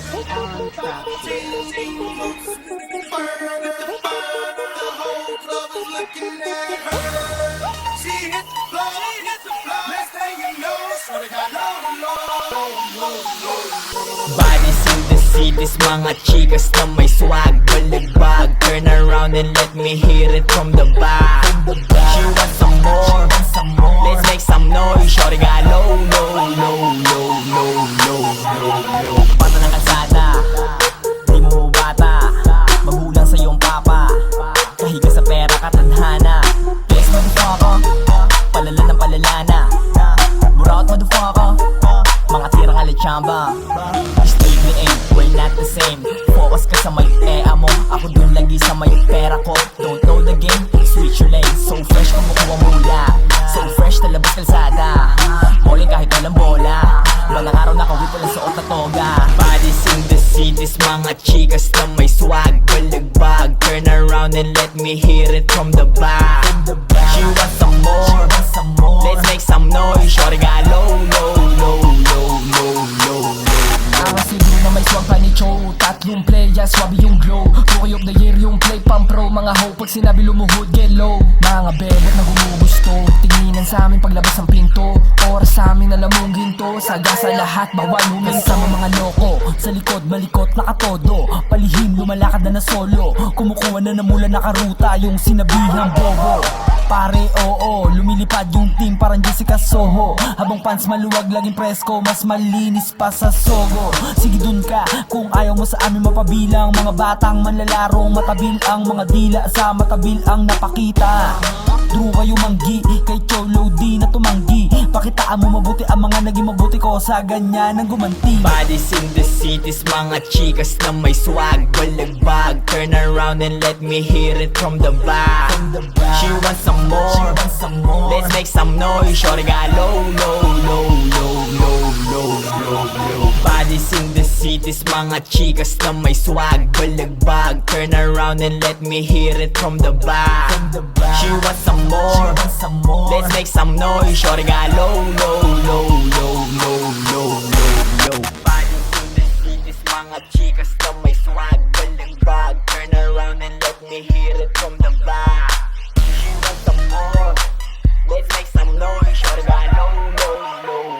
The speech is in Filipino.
on top. Bodies in the cities, mga chikas na may swag. Balagbag, turn around and let me hear it from the back. She wants some more, let's make some noise. Shorty got low, low, low, low, low, low, low, low. Pata ng kalsada, di mo bata, magulang sa iyong papa. Kahiga sa pera, katadhana. Flex motherfucker, palala ng palala na. Buraot motherfucker, mga tirang alitsamba. Stable aim, we're not the same. Focus ka sa may ea mo, ako dun lagi sa may pera ko. Don't know the game, switch your lane. So fresh kumukuha mula, so fresh talabas kalsada. Bowling kahit walang bola, balang araw nakawip walang suot na toga. Bodies in the cities, mga chikas na may swag. Balagbag, turn around and let me hear it from the back. She wants some more, let's make some noise. Shorty got low, low, low, low, low, low. Nakakasigaw na may swag pa ni Cho. Tatlong playa, swabe yung glow. Rookie of the year yung play pang pro. Mga ho, pag sinabi lumuhod, get low. Mga bebek na gumugusto, tinginan sa amin paglabas ng pinto. Oras sa amin alam mong ginto. Saga sa lahat, bawal huminto. Kasama mga loko, sa likod malikot nakatodo. Palihim, lumalakad na na solo. Kumukuha na mula nakaruta yung sinabihang bobo. Pare, oo, lumilipad yung team parang Jessica Soho. Habang pants maluwag, laging presko, mas malinis pa sa Sogo. Sige dun ka, kung ayaw mo sa amin mapabilang. Mga batang manlalarong matabil ang mga dila sa matabil ang napakita. True kayo manggi, kay Cholo di na tumanggi. Pakitaan mo mabuti ang mga naging mabuti ko sa ganyan ang gumanti. Bodies in the cities, mga chikas na may swag. Balagbag, turn around and let me hear it from the back. She wants some more, let's make some noise. Shorty got low, low, low, low, low, low, low, low. Bodies in the cities, mga chikas na may swag. Balagbag, turn around and let me hear it from the back. She wants some more, let's make some noise. Shorty got low, low, low, low, low, low, low, low. Bodies in the cities, mga chikas na may swag. Balagbag, turn around and let me hear it from the back. She wants some more, let's make some noise. Shorty got low, low, low.